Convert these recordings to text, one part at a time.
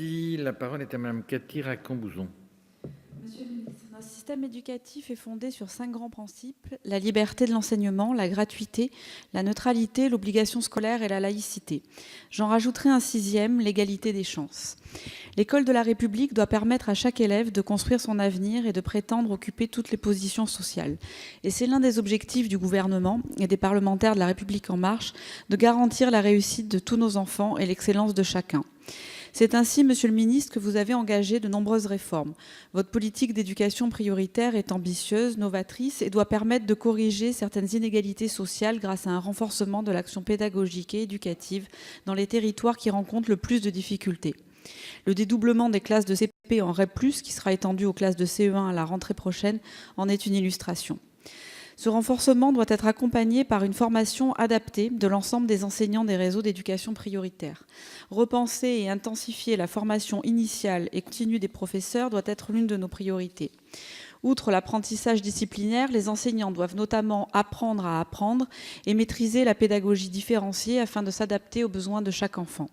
Merci. La parole est à Mme Cathy Racan-Bouzon. Monsieur le ministre, notre système éducatif est fondé sur 5 grands principes: la liberté de l'enseignement, la gratuité, la neutralité, l'obligation scolaire et la laïcité. J'en rajouterai un 6e, l'égalité des chances. L'école de la République doit permettre à chaque élève de construire son avenir et de prétendre occuper toutes les positions sociales. Et c'est l'un des objectifs du gouvernement et des parlementaires de La République En Marche, de garantir la réussite de tous nos enfants et l'excellence de chacun. C'est ainsi, Monsieur le ministre, que vous avez engagé de nombreuses réformes. Votre politique d'éducation prioritaire est ambitieuse, novatrice et doit permettre de corriger certaines inégalités sociales grâce à un renforcement de l'action pédagogique et éducative dans les territoires qui rencontrent le plus de difficultés. Le dédoublement des classes de CP en REP+, qui sera étendu aux classes de CE1 à la rentrée prochaine, en est une illustration. Ce renforcement doit être accompagné par une formation adaptée de l'ensemble des enseignants des réseaux d'éducation prioritaire. Repenser et intensifier la formation initiale et continue des professeurs doit être l'une de nos priorités. Outre l'apprentissage disciplinaire, les enseignants doivent notamment apprendre à apprendre et maîtriser la pédagogie différenciée afin de s'adapter aux besoins de chaque enfant.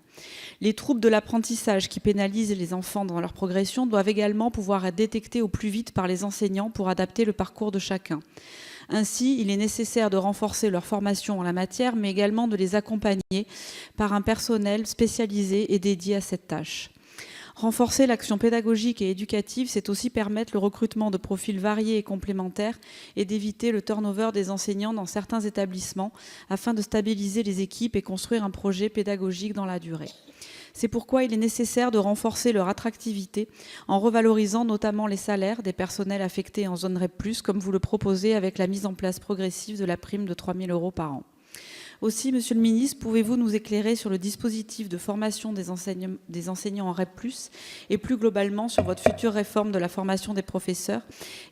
Les troubles de l'apprentissage qui pénalisent les enfants dans leur progression doivent également pouvoir être détectés au plus vite par les enseignants pour adapter le parcours de chacun. Ainsi, il est nécessaire de renforcer leur formation en la matière, mais également de les accompagner par un personnel spécialisé et dédié à cette tâche. Renforcer l'action pédagogique et éducative, c'est aussi permettre le recrutement de profils variés et complémentaires et d'éviter le turnover des enseignants dans certains établissements afin de stabiliser les équipes et construire un projet pédagogique dans la durée. C'est pourquoi il est nécessaire de renforcer leur attractivité en revalorisant notamment les salaires des personnels affectés en zone REP+, comme vous le proposez avec la mise en place progressive de la prime de 3 000 € par an. Aussi, Monsieur le ministre, pouvez-vous nous éclairer sur le dispositif de formation des enseignants en REP+, et plus globalement sur votre future réforme de la formation des professeurs?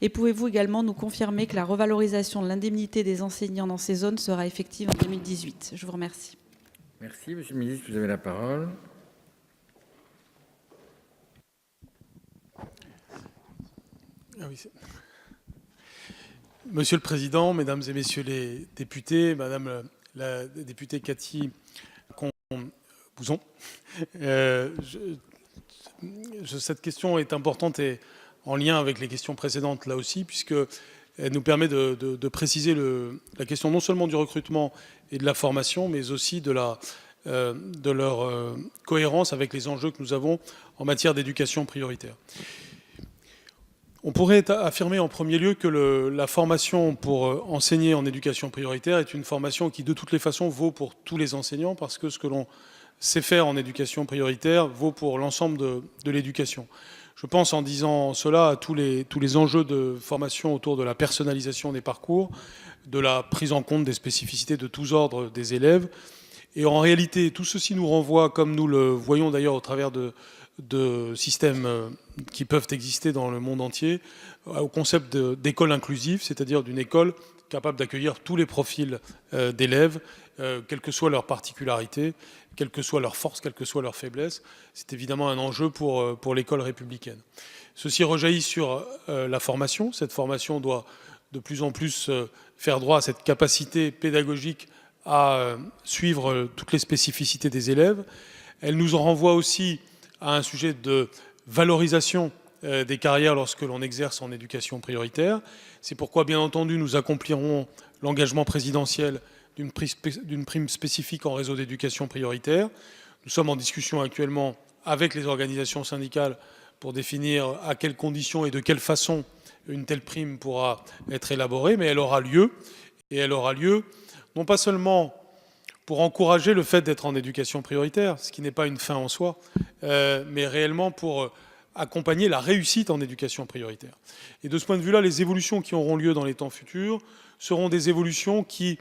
Et pouvez-vous également nous confirmer que la revalorisation de l'indemnité des enseignants dans ces zones sera effective en 2018? Je vous remercie. Merci. Monsieur le ministre, vous avez la parole. Monsieur le Président, Mesdames et Messieurs les députés, Madame la députée Cathy Racan-Bouzon, cette question est importante et en lien avec les questions précédentes là aussi, puisqu'elle nous permet de préciser la question non seulement du recrutement et de la formation, mais aussi de leur cohérence avec les enjeux que nous avons en matière d'éducation prioritaire. On pourrait affirmer en premier lieu que la formation pour enseigner en éducation prioritaire est une formation qui, de toutes les façons, vaut pour tous les enseignants, parce que ce que l'on sait faire en éducation prioritaire vaut pour l'ensemble de l'éducation. Je pense, en disant cela, à tous les enjeux de formation autour de la personnalisation des parcours, de la prise en compte des spécificités de tous ordres des élèves. Et en réalité, tout ceci nous renvoie, comme nous le voyons d'ailleurs au travers de systèmes qui peuvent exister dans le monde entier, au concept d'école inclusive, c'est-à-dire d'une école capable d'accueillir tous les profils d'élèves, quelles que soient leurs particularités, quelles que soient leurs forces, quelles que soient leurs faiblesses. C'est évidemment un enjeu pour l'école républicaine. Ceci rejaillit sur la formation. Cette formation doit de plus en plus faire droit à cette capacité pédagogique à suivre toutes les spécificités des élèves. Elle nous en renvoie aussi à un sujet de valorisation des carrières lorsque l'on exerce en éducation prioritaire. C'est pourquoi, bien entendu, nous accomplirons l'engagement présidentiel d'une prime spécifique en réseau d'éducation prioritaire. Nous sommes en discussion actuellement avec les organisations syndicales pour définir à quelles conditions et de quelle façon une telle prime pourra être élaborée, mais elle aura lieu, et elle aura lieu non pas seulement pour encourager le fait d'être en éducation prioritaire, ce qui n'est pas une fin en soi, mais réellement pour accompagner la réussite en éducation prioritaire. Et de ce point de vue-là, les évolutions qui auront lieu dans les temps futurs seront des évolutions qui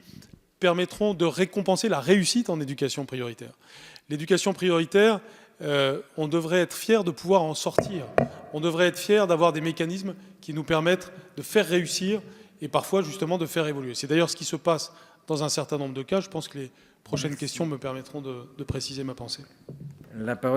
permettront de récompenser la réussite en éducation prioritaire. L'éducation prioritaire, on devrait être fier de pouvoir en sortir. On devrait être fier d'avoir des mécanismes qui nous permettent de faire réussir et parfois justement de faire évoluer. C'est d'ailleurs ce qui se passe dans un certain nombre de cas. Je pense que les prochaines questions me permettront de préciser ma pensée. La parole